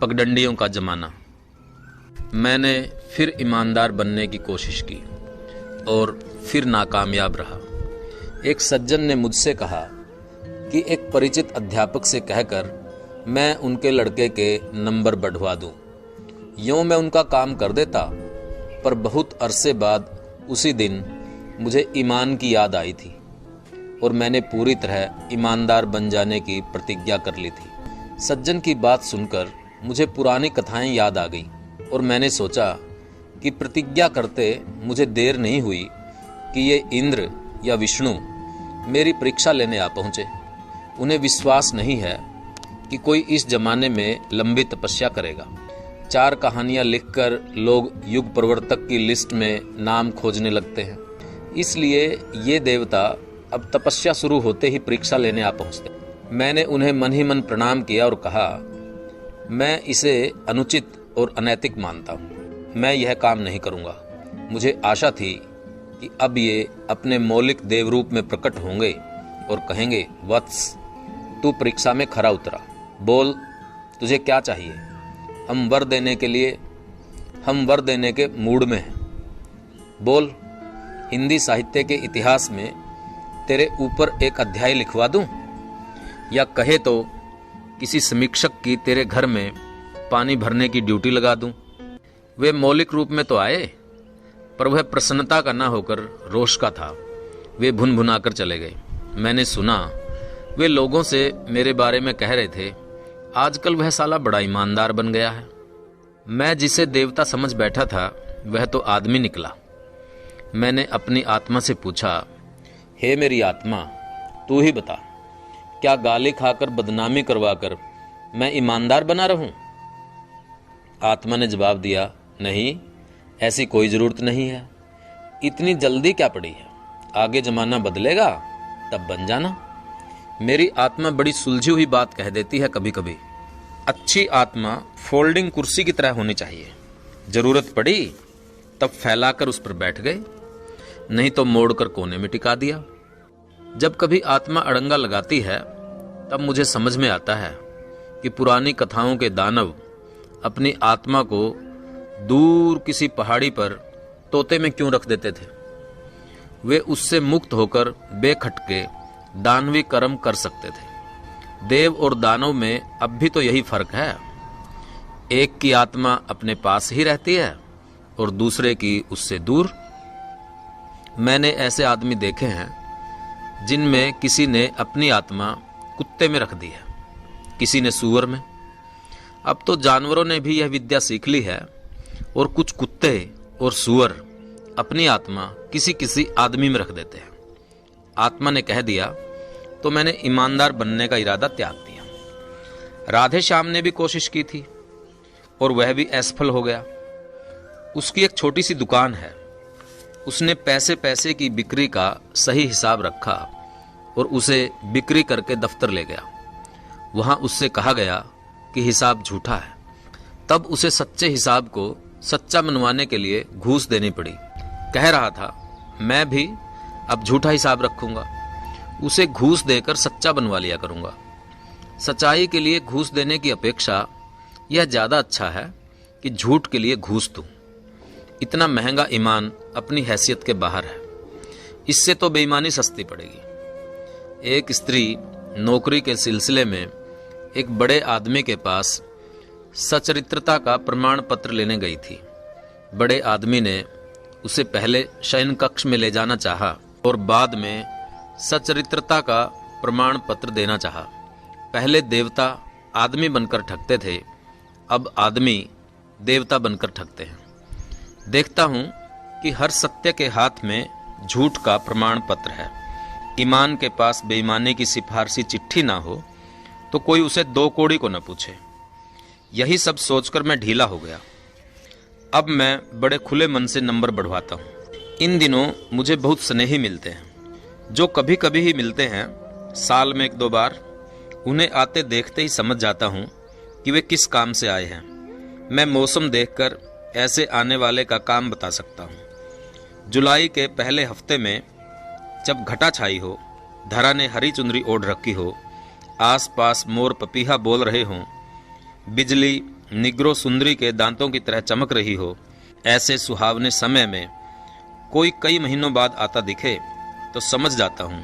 पगडंडियों का जमाना। मैंने फिर ईमानदार बनने की कोशिश की और फिर नाकामयाब रहा। एक सज्जन ने मुझसे कहा कि एक परिचित अध्यापक से कहकर मैं उनके लड़के के नंबर बढ़वा दूं। यूँ मैं उनका काम कर देता, पर बहुत अरसे बाद उसी दिन मुझे ईमान की याद आई थी और मैंने पूरी तरह ईमानदार बन जाने की प्रतिज्ञा कर ली थी। सज्जन की बात सुनकर मुझे पुरानी कथाएं याद आ गईं और मैंने सोचा कि प्रतिज्ञा करते मुझे देर नहीं हुई कि ये इंद्र या विष्णु मेरी परीक्षा लेने आ पहुँचे। उन्हें विश्वास नहीं है कि कोई इस जमाने में लंबी तपस्या करेगा। 4 कहानियाँ लिखकर लोग युग प्रवर्तक की लिस्ट में नाम खोजने लगते हैं। इसलिए ये देवता अब तपस्या शुरू होते ही परीक्षा लेने आ पहुँचते। मैंने उन्हें मन ही मन प्रणाम किया और कहा, मैं इसे अनुचित और अनैतिक मानता हूँ। मैं यह काम नहीं करूँगा। मुझे आशा थी कि अब ये अपने मौलिक देव रूप में प्रकट होंगे और कहेंगे, वत्स तू परीक्षा में खरा उतरा, बोल तुझे क्या चाहिए। हम वर देने के मूड में हैं। बोल, हिंदी साहित्य के इतिहास में तेरे ऊपर एक अध्याय लिखवा दूं, या कहे तो किसी समीक्षक की तेरे घर में पानी भरने की ड्यूटी लगा दूं। वे मौलिक रूप में तो आए, पर वह प्रसन्नता का ना होकर रोष का था। वे भुनभुनाकर चले गए। मैंने सुना वे लोगों से मेरे बारे में कह रहे थे, आजकल वह साला बड़ा ईमानदार बन गया है। मैं जिसे देवता समझ बैठा था वह तो आदमी निकला। मैंने अपनी आत्मा से पूछा, हे मेरी आत्मा, तू ही बता, क्या गाली खाकर बदनामी करवाकर मैं ईमानदार बना रहूं? आत्मा ने जवाब दिया, नहीं, ऐसी कोई जरूरत नहीं है। इतनी जल्दी क्या पड़ी है? आगे जमाना बदलेगा तब बन जाना। मेरी आत्मा बड़ी सुलझी हुई बात कह देती है कभी कभी। अच्छी आत्मा फोल्डिंग कुर्सी की तरह होनी चाहिए। जरूरत पड़ी तब फैलाकर उस पर बैठ गए, नहीं तो मोड़कर कोने में टिका दिया। जब कभी आत्मा अड़ंगा लगाती है तब मुझे समझ में आता है कि पुरानी कथाओं के दानव अपनी आत्मा को दूर किसी पहाड़ी पर तोते में क्यों रख देते थे। वे उससे मुक्त होकर बेखटके दानवी कर्म कर सकते थे। देव और दानव में अब भी तो यही फर्क है। एक की आत्मा अपने पास ही रहती है और दूसरे की उससे दूर। मैंने ऐसे आदमी देखे हैं जिनमें किसी ने अपनी आत्मा कुत्ते में रख दी है, किसी ने सूअर में। अब तो जानवरों ने भी यह विद्या सीख ली है और कुछ कुत्ते और सूअर अपनी आत्मा किसी किसी आदमी में रख देते हैं। आत्मा ने कह दिया तो मैंने ईमानदार बनने का इरादा त्याग दिया। राधे श्याम ने भी कोशिश की थी और वह भी असफल हो गया। उसकी एक छोटी सी दुकान है। उसने पैसे पैसे की बिक्री का सही हिसाब रखा और उसे बिक्री करके दफ्तर ले गया। वहां उससे कहा गया कि हिसाब झूठा है। तब उसे सच्चे हिसाब को सच्चा मनवाने के लिए घूस देनी पड़ी। कह रहा था, मैं भी अब झूठा हिसाब रखूंगा, उसे घूस देकर सच्चा बनवा लिया करूंगा। सच्चाई के लिए घूस देने की अपेक्षा यह ज्यादा अच्छा है कि झूठ के लिए घूस दूं। इतना महंगा ईमान अपनी हैसियत के बाहर है। इससे तो बेईमानी सस्ती पड़ेगी। एक स्त्री नौकरी के सिलसिले में एक बड़े आदमी के पास सचरित्रता का प्रमाण पत्र लेने गई थी। बड़े आदमी ने उसे पहले शयन कक्ष में ले जाना चाहा और बाद में सचरित्रता का प्रमाण पत्र देना चाहा। पहले देवता आदमी बनकर ठगते थे, अब आदमी देवता बनकर ठगते हैं। देखता हूं कि हर सत्य के हाथ में झूठ का प्रमाण पत्र है। ईमान के पास बेईमानी की सिफारसी चिट्ठी ना हो तो कोई उसे 2 कौड़ी को न पूछे। यही सब सोचकर मैं ढीला हो गया। अब मैं बड़े खुले मन से नंबर बढ़वाता हूँ। इन दिनों मुझे बहुत स्नेही मिलते हैं, जो कभी कभी ही मिलते हैं, साल में 1-2 बार। उन्हें आते देखते ही समझ जाता हूँ कि वे किस काम से आए हैं। मैं मौसम देखकर ऐसे आने वाले का काम बता सकता हूँ। जुलाई के पहले हफ्ते में जब घटा छाई हो, धरा ने हरी चुनरी ओढ़ रखी हो, आसपास मोर पपीहा बोल रहे हों, बिजली निग्रो सुंदरी के दांतों की तरह चमक रही हो, ऐसे सुहावने समय में कोई कई महीनों बाद आता दिखे तो समझ जाता हूँ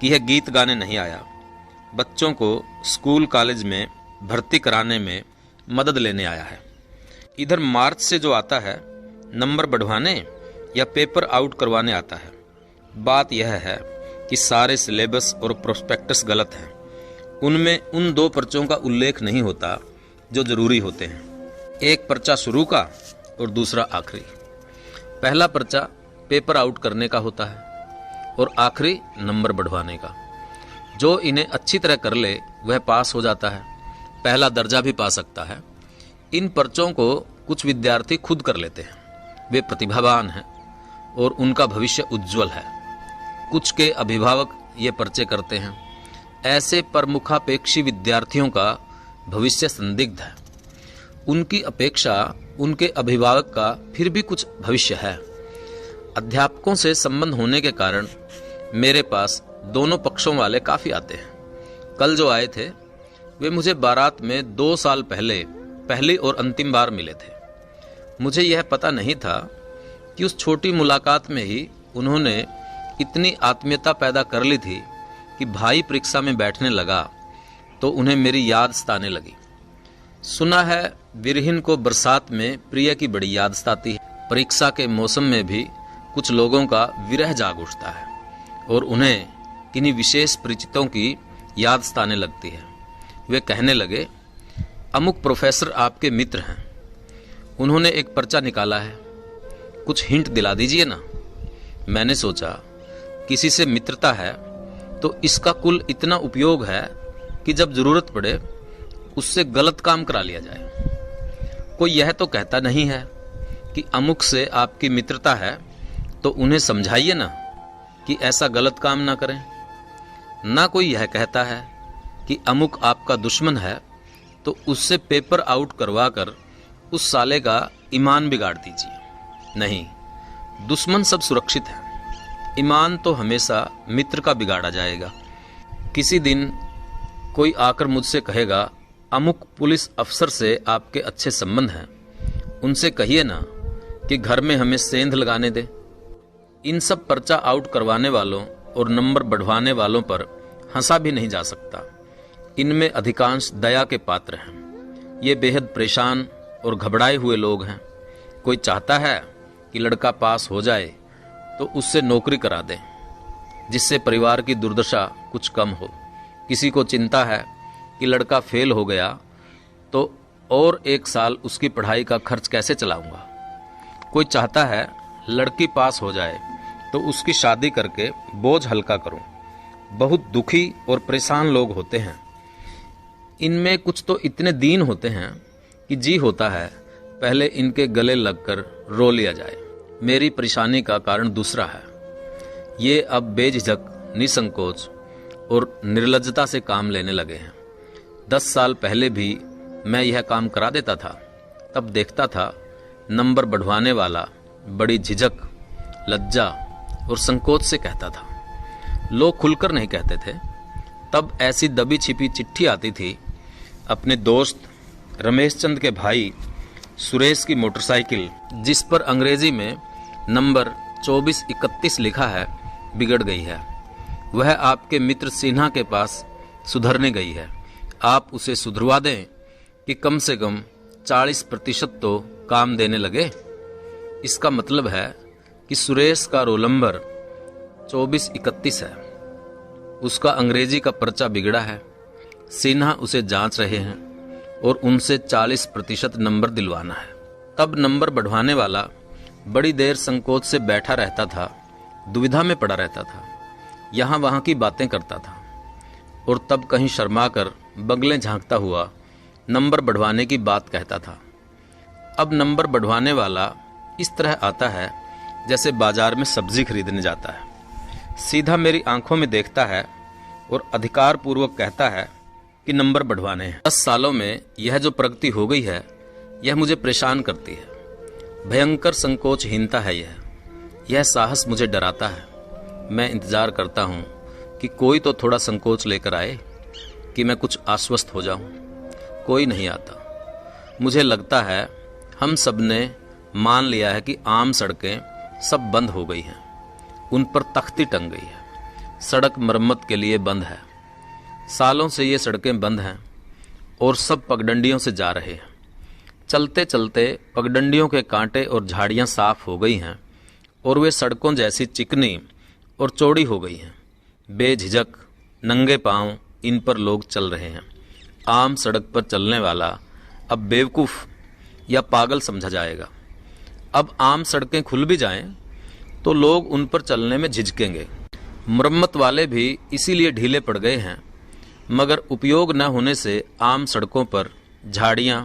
कि यह गीत गाने नहीं आया, बच्चों को स्कूल कॉलेज में भर्ती कराने में मदद लेने आया है। इधर मार्च से जो आता है नंबर बढ़वाने या पेपर आउट करवाने आता है। बात यह है कि सारे सिलेबस और प्रोस्पेक्टस गलत हैं। उनमें उन 2 पर्चों का उल्लेख नहीं होता जो जरूरी होते हैं। एक पर्चा शुरू का और दूसरा आखिरी। पहला पर्चा पेपर आउट करने का होता है और आखिरी नंबर बढ़वाने का। जो इन्हें अच्छी तरह कर ले वह पास हो जाता है, पहला दर्जा भी पा सकता है। इन पर्चों को कुछ विद्यार्थी खुद कर लेते हैं, वे प्रतिभावान हैं और उनका भविष्य उज्जवल है। कुछ के अभिभावक ये पर्चे करते हैं। ऐसे प्रमुखापेक्षी विद्यार्थियों का भविष्य संदिग्ध है। उनकी अपेक्षा उनके अभिभावक का फिर भी कुछ भविष्य है। अध्यापकों से संबंध होने के कारण मेरे पास दोनों पक्षों वाले काफी आते हैं। कल जो आए थे वे मुझे बारात में 2 साल पहले पहली और अंतिम बार मिले थे। मुझे यह पता नहीं था कि उस छोटी मुलाकात में ही उन्होंने इतनी आत्मीयता पैदा कर ली थी कि भाई परीक्षा में बैठने लगा तो उन्हें मेरी याद सताने लगी। सुना है विरहीन को बरसात में प्रिय की बड़ी याद सताती है। परीक्षा के मौसम में भी कुछ लोगों का विरह जाग उठता है और उन्हें किन्हीं विशेष परिचितों की याद सताने लगती है। वे कहने लगे, अमुक प्रोफेसर आपके मित्र हैं, उन्होंने एक पर्चा निकाला है, कुछ हिंट दिला दीजिए ना। मैंने सोचा किसी से मित्रता है तो इसका कुल इतना उपयोग है कि जब जरूरत पड़े उससे गलत काम करा लिया जाए। कोई यह तो कहता नहीं है कि अमुक से आपकी मित्रता है तो उन्हें समझाइए ना कि ऐसा गलत काम ना करें। ना कोई यह कहता है कि अमुक आपका दुश्मन है तो उससे पेपर आउट करवा कर उस साले का ईमान बिगाड़ दीजिए। नहीं, दुश्मन सब सुरक्षित है, ईमान तो हमेशा मित्र का बिगाड़ा जाएगा। किसी दिन कोई आकर मुझसे कहेगा, अमुक पुलिस अफसर से आपके अच्छे संबंध हैं, उनसे कहिए ना कि घर में हमें सेंध लगाने दे। इन सब पर्चा आउट करवाने वालों और नंबर बढ़वाने वालों पर हंसा भी नहीं जा सकता। इनमें अधिकांश दया के पात्र हैं। ये बेहद परेशान और घबराए हुए लोग हैं। कोई चाहता है कि लड़का पास हो जाए तो उससे नौकरी करा दें, जिससे परिवार की दुर्दशा कुछ कम हो। किसी को चिंता है कि लड़का फेल हो गया तो और 1 साल उसकी पढ़ाई का खर्च कैसे चलाऊंगा। कोई चाहता है लड़की पास हो जाए तो उसकी शादी करके बोझ हल्का करूं। बहुत दुखी और परेशान लोग होते हैं। इनमें कुछ तो इतने दीन होते हैं कि जी होता है पहले इनके गले लगकर रो लिया जाए। मेरी परेशानी का कारण दूसरा है। ये अब बेझिझक, निसंकोच और निर्लज्जता से काम लेने लगे हैं। 10 साल पहले भी मैं यह काम करा देता था। तब देखता था नंबर बढ़वाने वाला बड़ी झिझक, लज्जा और संकोच से कहता था। लोग खुलकर नहीं कहते थे। तब ऐसी दबी छिपी चिट्ठी आती थी। अपने दोस्त रमेश चंद के भाई सुरेश की मोटरसाइकिल, जिस पर अंग्रेजी में नंबर 2431 लिखा है, बिगड़ गई है। वह आपके मित्र सिन्हा के पास सुधरने गई है। आप उसे सुधरवा दें कि कम से कम 40% तो काम देने लगे। इसका मतलब है कि सुरेश का रोल नंबर 2431 है। उसका अंग्रेजी का पर्चा बिगड़ा है। सिन्हा उसे जांच रहे हैं और उनसे 40% नंबर दिलवाना है। तब नंबर बढ़वाने वाला बड़ी देर संकोच से बैठा रहता था, दुविधा में पड़ा रहता था, यहाँ वहाँ की बातें करता था और तब कहीं शर्मा कर बगलें झांकता हुआ नंबर बढ़वाने की बात कहता था। अब नंबर बढ़वाने वाला इस तरह आता है जैसे बाजार में सब्जी खरीदने जाता है। सीधा मेरी आंखों में देखता है और अधिकार पूर्वक कहता है कि नंबर बढ़वाने हैं। 10 सालों में यह जो प्रगति हो गई है, यह मुझे परेशान करती है। भयंकर संकोचहीनता है यह साहस मुझे डराता है। मैं इंतजार करता हूँ कि कोई तो थोड़ा संकोच लेकर आए कि मैं कुछ आश्वस्त हो जाऊं। कोई नहीं आता। मुझे लगता है हम सब ने मान लिया है कि आम सड़कें सब बंद हो गई हैं, उन पर तख्ती टंग गई है, सड़क मरम्मत के लिए बंद है। सालों से ये सड़कें बंद हैं और सब पगडंडियों से जा रहे हैं। चलते चलते पगडंडियों के कांटे और झाड़ियां साफ हो गई हैं और वे सड़कों जैसी चिकनी और चौड़ी हो गई हैं। बेझिझक नंगे पांव इन पर लोग चल रहे हैं। आम सड़क पर चलने वाला अब बेवकूफ़ या पागल समझा जाएगा। अब आम सड़कें खुल भी जाएं तो लोग उन पर चलने में झिझकेंगे। मरम्मत वाले भी इसीलिए ढीले पड़ गए हैं, मगर उपयोग न होने से आम सड़कों पर झाड़ियां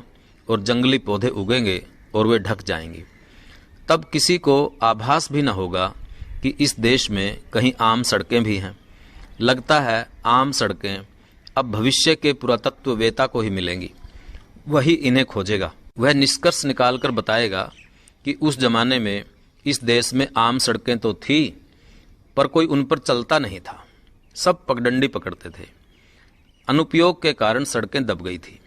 और जंगली पौधे उगेंगे और वे ढक जाएंगी। तब किसी को आभास भी न होगा कि इस देश में कहीं आम सड़कें भी हैं। लगता है आम सड़कें अब भविष्य के पुरातत्ववेता को ही मिलेंगी, वही इन्हें खोजेगा। वह निष्कर्ष निकालकर बताएगा कि उस जमाने में इस देश में आम सड़कें तो थी, पर कोई उन पर चलता नहीं था, सब पगडंडी पकड़ते थे। अनुपयोग के कारण सड़कें दब गई थी।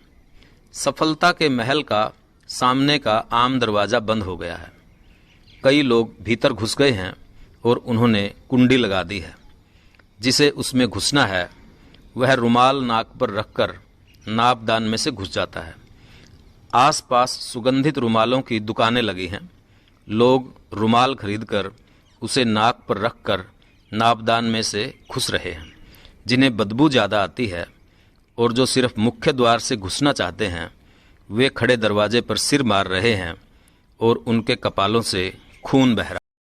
सफलता के महल का सामने का आम दरवाज़ा बंद हो गया है। कई लोग भीतर घुस गए हैं और उन्होंने कुंडी लगा दी है। जिसे उसमें घुसना है वह रुमाल नाक पर रखकर नापदान में से घुस जाता है। आसपास सुगंधित रुमालों की दुकानें लगी हैं। लोग रुमाल खरीदकर उसे नाक पर रखकर नापदान में से घुस रहे हैं। जिन्हें बदबू ज़्यादा आती है और जो सिर्फ मुख्य द्वार से घुसना चाहते हैं, वे खड़े दरवाजे पर सिर मार रहे हैं और उनके कपालों से खून बह रहा है।